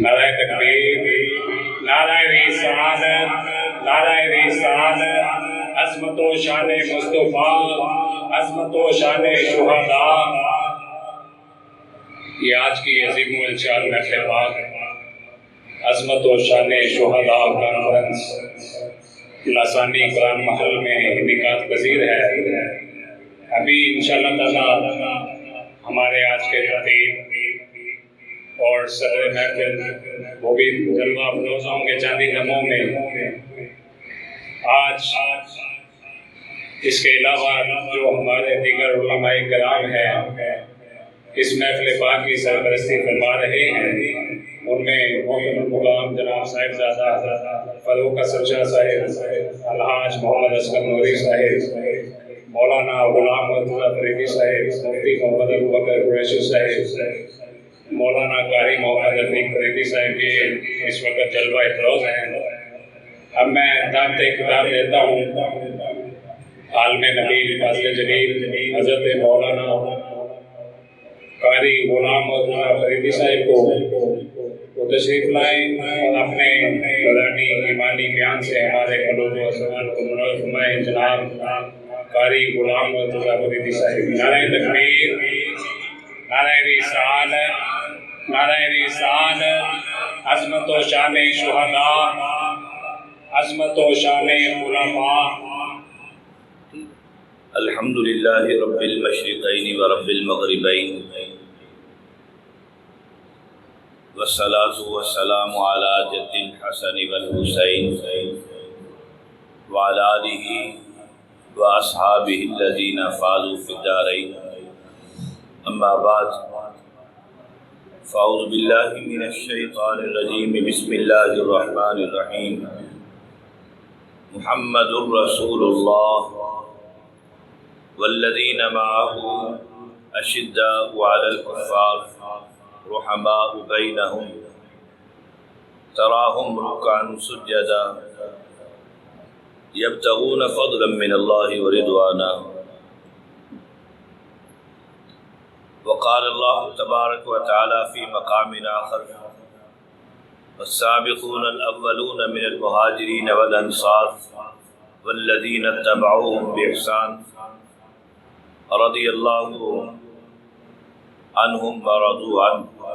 نعرہ تکبیر، نعرہ رسالت، نعرہ رسالت، عظمت و شان مصطفیٰ، عظمت و شان شہداء۔ یہ آج کی عظیم الشان محفل پاک عظمت و شان شہداء کانفرنس لسانی قرآن محل میں انعقاد پذیر ہے۔ ابھی انشاءاللہ تعالی ہمارے آج کے خطیب اور صدر محفل وہ بھی جلوہ افروز ہوں گے چاندی نموں میں۔ آج اس کے علاوہ جو ہمارے دیگر علماء کرام ہیں اس محفل پاک کی سرپرستی فرما رہے ہیں، ان میں محترم المقام جناب صاحبزادہ فاروق حسن شاہ صاحب، الحاج محمد اسکر نوری صاحب، مولانا غلام مرتضیٰ فریدی صاحب، مفتی محمد ابوبکر قریشی صاحب، مولانا قاری محمد رفیق فریدی صاحب کے اس وقت جلوہ افروز ہیں۔ اب میں دعوت خطاب دیتا ہوں عالم نبیل فاضل جلیل حضرت مولانا قاری غلام مرتضیٰ فریدی صاحب کو وہ تشریف لائیں اور اپنے قرآنی ایمانی بیان سے ہمارے قلوب و ذہن کو منور فرمائیں۔ جناب قاری غلام مرتضیٰ فریدی صاحب، نعرہ تکبیر، نعرہ رسالت، نعرہ رسالت، عظمت و شان شہداء، عظمت و شان علماء۔ الحمدللہ رب المشرقین و رب المغربین، والصلاة والسلام علی جد الحسن والحسین وعلی آلہ واصحابہ الذین فازوا فی الدارین، اما بعد فاعوذ باللہ من الشیطان الرجیم، بسم اللہ الرحمن الرحیم۔ محمد رسول اللہ والذین معه اشداء علی الکفار رحماء بینہم تراہم رکعا سجدا یبتغون فضلا من اللہ ورضوانا۔ وقال اللہ تبارک و تعالی فی مقام آخر، والسابقون الاولون من المہاجرین والانصار والذین اتبعوهم بإحسان رضی اللہ عنہم ورضوا عنہ۔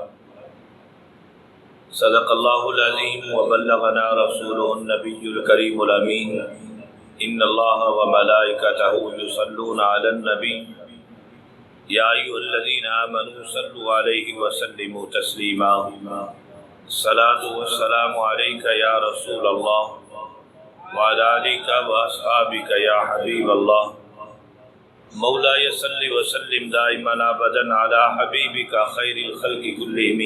صدق اللہ العظیم وبلغنا رسوله النبی الکریم الامین۔ ان اللہ وملائکتہ یصلون علی النبی یا ایھا الذین آمنوا صلوا علیہ وسلموا تسلیما۔ الصلاۃ والسلام علیک یا رسول اللہ وعلی آلک واصحابک یا حبیب اللہ۔ مولاي صل وسلم دائما ابدا على حبيبك خير الخلق كلهم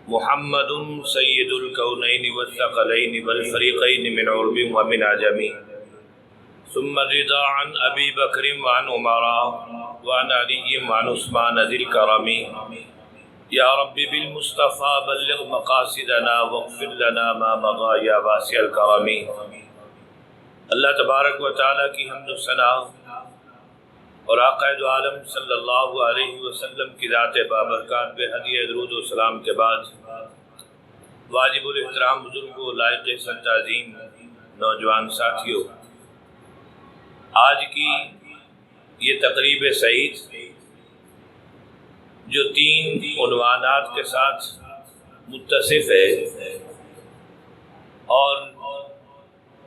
محمد سيد الكونين والثقلين والفريقين من عرب ومن عجم، ثم الرضا عن ابي بكر وعن عمر وعن علي وعن عثمان ذي الكرم۔ يا رب بالمصطفى بلغ مقاصدنا واغفر لنا ما مضى يا واسع الكرم۔ اللہ تبارک و تعالیٰ کی حمد و ثنا اور آقا دو عالم صلی اللہ علیہ وسلم کی ذات بابرکات پہ ہدیہ درود و سلام کے بعد، واجب الاحترام بزرگوں، لائق سر تعظیم نوجوان ساتھیوں، آج کی یہ تقریب سعید جو 3 عنوانات کے ساتھ متصف ہے اور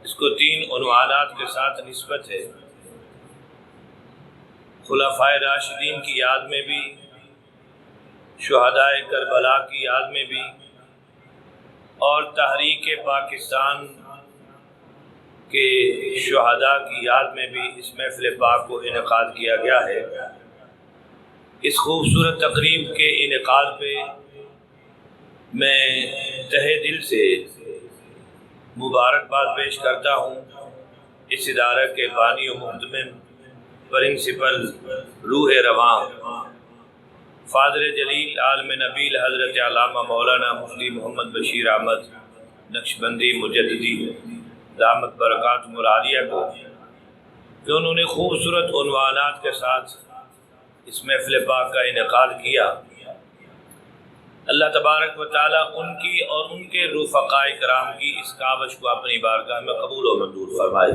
اس کو 3 عنوانات کے ساتھ نسبت ہے، خلفائے راشدین کی یاد میں بھی، شہدائے کربلا کی یاد میں بھی، اور تحریک پاکستان کے شہداء کی یاد میں بھی اس محفل پاک کو انعقاد کیا گیا ہے۔ اس خوبصورت تقریب کے انعقاد پہ میں تہہ دل سے مبارکباد پیش کرتا ہوں اس ادارہ کے بانی و محتمم پرنسپل روح رواں فاضل جلیل عالم نبیل حضرت علامہ مولانا مفتی محمد بشیر احمد نقشبندی مجددی دامت برکاتہم العالیہ کو، کہ انہوں نے خوبصورت عنوانات کے ساتھ اس محفل پاک کا انعقاد کیا۔ اللہ تبارک و تعالیٰ ان کی اور ان کے رفقائے کرام کی اس کاوش کو اپنی بارگاہ میں قبول و منظور فرمائے۔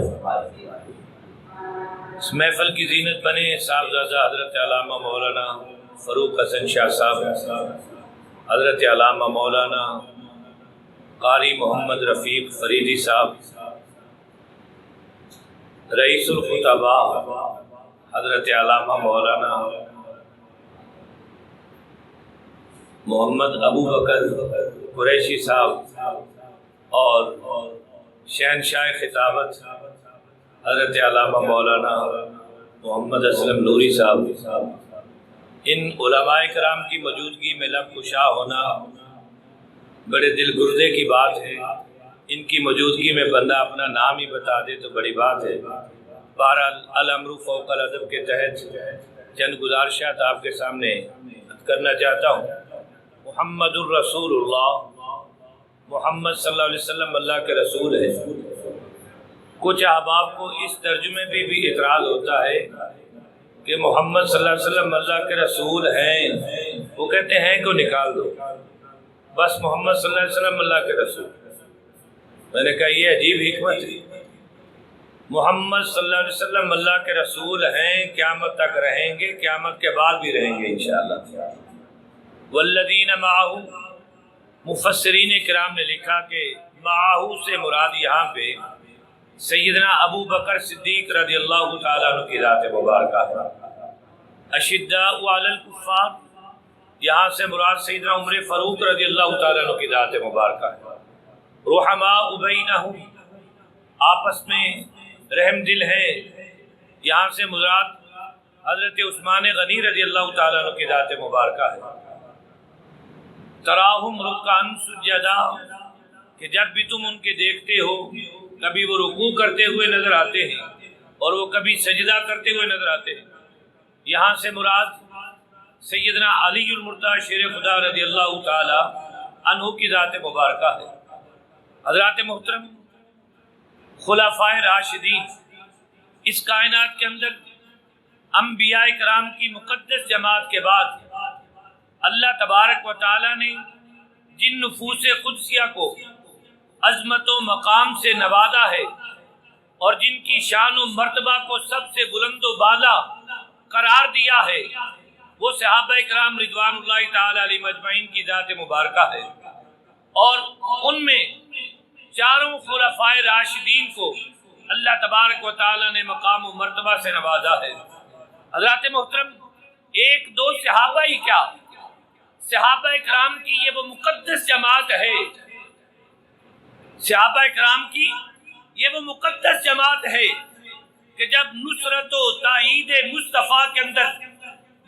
اس محفل کی زینت بنے صاحبزادہ حضرت علامہ مولانا فاروق حسن شاہ صاحب، حضرت علامہ مولانا قاری محمد رفیق فریدی صاحب، رئیس الخطباء حضرت علامہ مولانا محمد ابو بکر قریشی صاحب اور شہنشاہ خطابت حضرت علامہ مولانا محمد اسلم نوری صاحب، ان علماء کرام کی موجودگی میں لب کشا ہونا بڑے دل گردے کی بات ہے۔ ان کی موجودگی میں بندہ اپنا نام ہی بتا دے تو بڑی بات ہے۔ بہرحال الامر فوق الادب کے تحت چند گزارشات آپ کے سامنے کرنا چاہتا ہوں۔ محمد الرسول اللہ، محمد صلی اللہ علیہ وسلم اللہ کے رسول ہے۔ کچھ احباب کو اس ترجمے پہ بھی اعتراض ہوتا ہے کہ محمد صلی اللہ علیہ وسلم اللہ کے رسول ہیں، وہ کہتے ہیں کو نکال دو، بس محمد صلی اللہ علیہ وسلم اللہ کے رسول۔ میں نے کہا یہ عجیب حکمت ہے۔ محمد صلی اللہ علیہ وسلم اللہ کے رسول ہیں، قیامت تک رہیں گے، قیامت کے بعد بھی رہیں گے انشاءاللہ۔ والذین معہ، مفسرین کرام نے لکھا کہ معہ سے مراد یہاں پہ سیدنا ابو بکر صدیق رضی اللہ تعالیٰ عنہ کی ذات مبارکہ ہے۔ اشداء علی الکفار، یہاں سے مراد سیدنا عمر فاروق رضی اللہ تعالیٰ عنہ کی ذات مبارکہ ہے۔ رحماء بینہم، آپس میں رحم دل ہے، یہاں سے مراد حضرت عثمان غنی رضی اللہ تعالیٰ عنہ کی ذات مبارکہ ہے۔ تراہم رکعا سجدا، کہ جب بھی تم ان کے دیکھتے ہو کبھی وہ رکوع کرتے ہوئے نظر آتے ہیں اور وہ کبھی سجدہ کرتے ہوئے نظر آتے ہیں۔ یہاں سے مراد سیدنا علی المرتضی شیر خدا رضی اللہ تعالی عنہ کی ذات مبارکہ ہے۔ حضرات محترم، خلفائے راشدین، اس کائنات کے اندر انبیاء کرام کی مقدس جماعت کے بعد اللہ تبارک و تعالی نے جن نفوس قدسیہ کو عظمت و مقام سے نوازا ہے اور جن کی شان و مرتبہ کو سب سے بلند و بالا قرار دیا ہے، وہ صحابہ کرام رضوان اللہ تعالی علیہم اجمعین کی ذات مبارکہ ہے۔ اور ان میں چاروں خلفائے راشدین کو اللہ تبارک و تعالی نے مقام و مرتبہ سے نوازا ہے۔ حضرات محترم، ایک دو صحابہ ہی کیا، صحابہ کرام کی یہ وہ مقدس جماعت ہے، صحابہ کرام کی یہ وہ مقدس جماعت ہے کہ جب نصرت و تائید مصطفیٰ کے اندر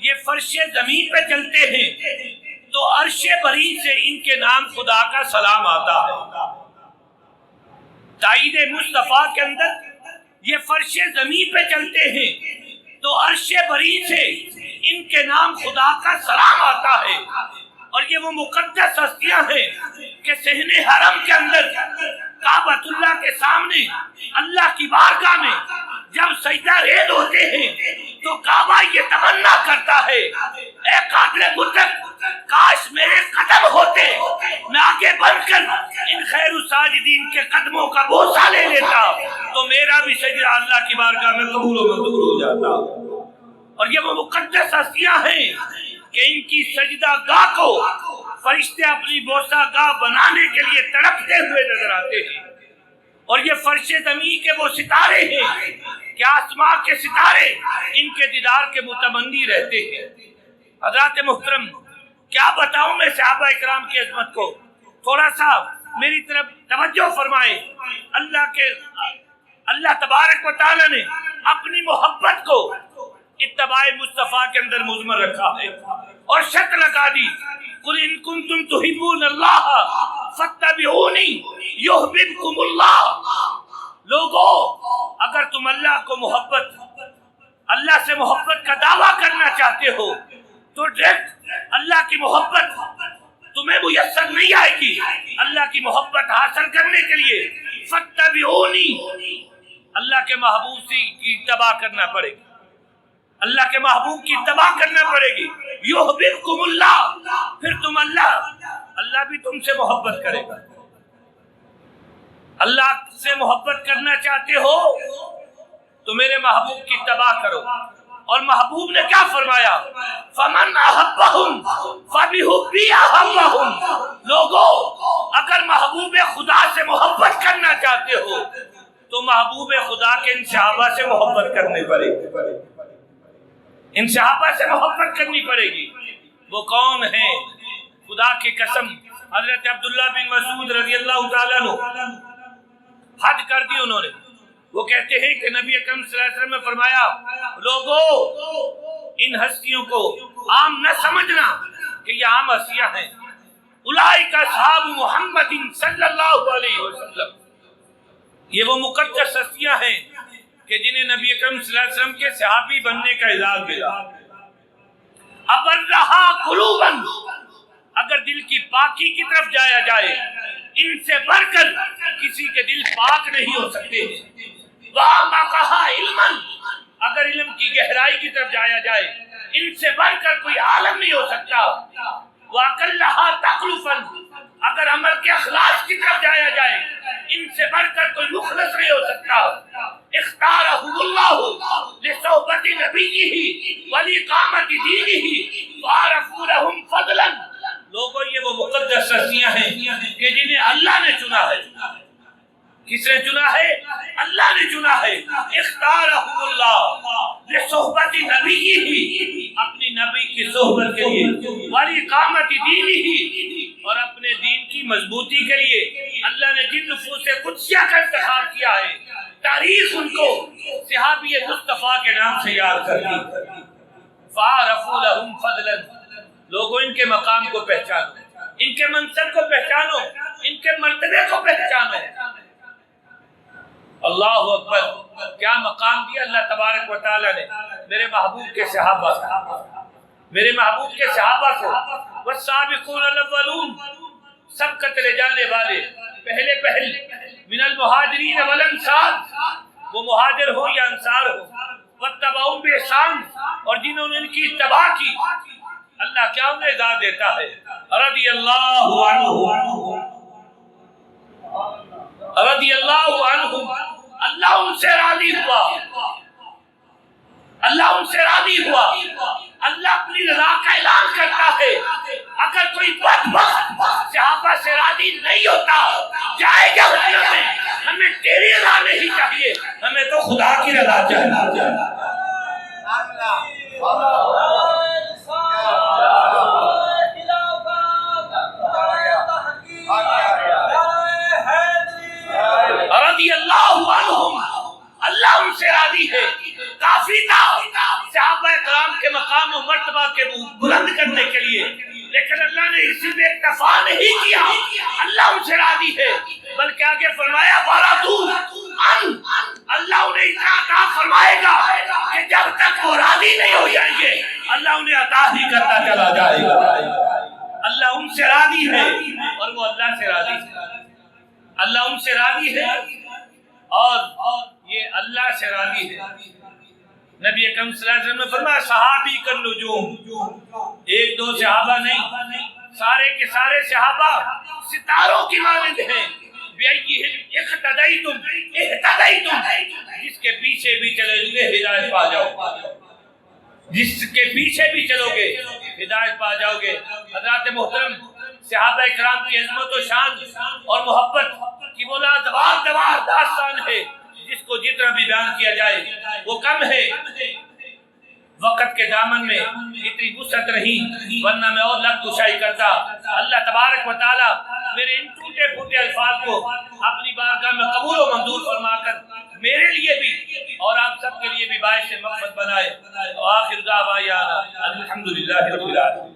یہ فرش زمین پہ چلتے ہیں تو عرش بری سے ان کے نام خدا کا سلام آتا ہے۔ تائید مصطفیٰ کے اندر یہ فرش زمین پہ چلتے ہیں تو عرش بری سے ان کے نام خدا کا سلام آتا ہے۔ اور یہ وہ مقدس ہستیاں ہیں کہ صحن حرم کے اندر کعبۃ اللہ کے سامنے اللہ کی بارگاہ میں جب سجدہ ریز ہوتے ہیں تو کعبہ یہ تمنا کرتا ہے، اے قادر مطلق، کاش میرے قدم ہوتے، میں آگے بڑھ کر ان خیر الساجدین کے قدموں کا بوسہ لے لیتا تو میرا بھی سجدہ اللہ کی بارگاہ میں قبول و منظور ہو جاتا۔ اور یہ وہ مقدس ہستیاں ہیں کہ ان کی سجدہ گاہ کو فرشتے اپنی بوسہ گاہ بنانے کے لیے تڑپتے ہوئے نظر آتے ہیں۔ اور یہ فرش زمین کے وہ ستارے ہیں کہ آسمان کے ستارے ان کے دیدار کے متمنی رہتے ہیں۔ حضرات محترم، کیا بتاؤں میں صحابہ اکرام کی عظمت کو، تھوڑا سا میری طرف توجہ فرمائیں۔ اللہ تبارک و تعالی نے اپنی محبت کو اتباع مصطفیٰ کے اندر مضمر رکھا ہے اور شرط لگا دی، قل ان کنتم تحبون اللہ فاتبعونی یحببکم اللہ۔ لوگو، اگر تم اللہ کو اللہ سے محبت کا دعویٰ کرنا چاہتے ہو تو ڈائریکٹ اللہ کی محبت تمہیں میسر نہیں آئے گی۔ اللہ کی محبت حاصل کرنے کے لیے فاتبعونی، اللہ کے محبوب کی اتباع کرنا پڑے گی، اللہ کے محبوب کی اتباع کرنا پڑے گی۔ یحببکم اللہ، پھر تم اللہ اللہ بھی تم سے محبت کرے گا۔ اللہ سے محبت کرنا چاہتے ہو تو میرے محبوب کی اتباع کرو۔ اور محبوب نے کیا فرمایا؟ فمن احبہم فبحبی احبہم۔ لوگوں اگر محبوب خدا سے محبت کرنا چاہتے ہو تو محبوب خدا کے ان صحابہ سے محبت کرنی پڑے گی، ان صحابہ سے محبت کرنی پڑے گی۔ وہ کون ہیں؟ خدا کی قسم حضرت عبداللہ بن مسعود رضی اللہ تعالیٰ عنہ حد کر دی انہوں نے۔ وہ کہتے ہیں کہ نبی اکرم صلی اللہ علیہ وسلم نے فرمایا لوگوں ان ہستیوں کو عام نہ سمجھنا کہ یہ عام ہستیاں ہیں، اولئک اصحاب محمد صلی اللہ علیہ وسلم، یہ وہ مقدس ہستیاں ہیں کہ جنہیں نبی اکرم صلی اللہ علیہ وسلم کے صحابی بننے کا اعزاز ملا۔ ابرہا قلوبا، اگر دل کی پاکی کی طرف جایا جائے ان سے بڑھ کر کسی کے دل پاک نہیں ہو سکتے۔ وَأَعْمَقَهَا عِلْمًا، اگر علم کی گہرائی کی طرف جایا جائے ان سے بڑھ کر کوئی عالم نہیں ہو سکتا۔ وَأَقَلَّهَا تَخْلُفًا، اگر عمل کے اخلاص کی طرف جایا جائے ان سے بڑھ کر کوئی مخلص نہیں ہو سکتا۔ اختارہم اللہ لصحبت نبیہ ولاقامت دینہ وعرفوا لہم فضلا۔ لوگوں یہ وہ مقدس ہستیاں ہیں کہ جنہیں اللہ نے چنا ہے۔ کس نے چنا ہے؟ اللہ نے چنا ہے۔ اختارہم اللہ لصحبت نبیہ، اپنی نبی کی صحبت کے لیے، ولاقامت دینہ، اور اپنے دین کی مضبوطی کے لیے اللہ نے جن نفوس قدسیہ کا انتخاب کیا ہے تاریخ ان کو صحابی مصطفیٰ کے نام سے یاد کرتی۔ فَعَرَفُوا لَهُمْ فَضْلًا، لوگوں ان کے مقام کو پہچانو، ان کے منصب کو پہچانو، ان کے مرتبے کو پہچانو۔ اللہ اکبر، کیا مقام دیا اللہ تبارک و تعالیٰ نے میرے محبوب کے صحابہ کو، میرے محبوب کے صحابہ کو۔ والسابقون الاولون، سب قتل جانے والے پہلے پہل، من المہاجرین والانصار، وہ مہاجر ہو یا انصار ہو، واتبعوا بإحسان، اور جنہوں نے ان کی اتباع کی، اللہ کیا انہیں اعزاز دیتا ہے؟ رضی اللہ عنہ، رضی اللہ عنہ، اللہ ان سے راضی ہوا، اللہ ان سے راضی ہوا۔ اللہ اپنی رضا کا اعلان کرتا ہے، اگر کوئی بدبخت صحابہ سے راضی نہیں ہوتا جائے گا دنیا میں، ہمیں تیری رضا نہیں چاہیے، ہمیں تو خدا کی رضا چاہیے۔ رضی اللہ عنہم، اللہ ان سے راضی ہے۔ کافی تھا صحابہ کرام کے مقام و مرتبہ کے بلند کرنے کے لیے، لیکن اللہ نے اسی میں اکتفا نہیں کیا، اللہ ان سے راضی ہے، بلکہ آگے فرمایا وَرَضُوا عَنْهُ، اللہ انہیں اتنا عطا فرمائے گا کہ جب تک وہ راضی نہیں ہو جائیں گے اللہ انہیں عطا ہی کرتا چلا جائے گا۔ اللہ ان سے راضی ہے اور وہ اللہ سے راضی ہے، اللہ ان سے راضی ہے اور یہ اللہ سے راضی ہے۔ نبی اکرم صلی اللہ علیہ وسلم نے فرمایا صحابی کا نجوم، ایک دو صحابہ نہیں، سارے کے سارے صحابہ ستاروں کی مانند ہیں۔ بِأَيِّهِمْ اقتدیتم اہتدیتم، جس کے پیچھے بھی چلے گے ہدایت پا جاؤ، جس کے پیچھے بھی چلو گے ہدایت پا جاؤ گے۔ حضرات محترم، صحابہ کرام کی عظمت و شان اور محبت کی وہ لازوال داستان ہے جس کو جتنا بھی بیان کیا جائے وہ کم ہے۔ وقت کے دامن میں اتنی وسعت نہیں، ورنہ میں اور لفظ کشائی کرتا۔ اللہ تبارک و تعالی میرے ان ٹوٹے پھوٹے الفاظ کو اپنی بارگاہ میں قبول و منظور فرما کر میرے لیے بھی اور آپ سب کے لیے بھی باعث مغفرت بنائے۔ وآخر دعوانا الحمدللہ رب العالمین۔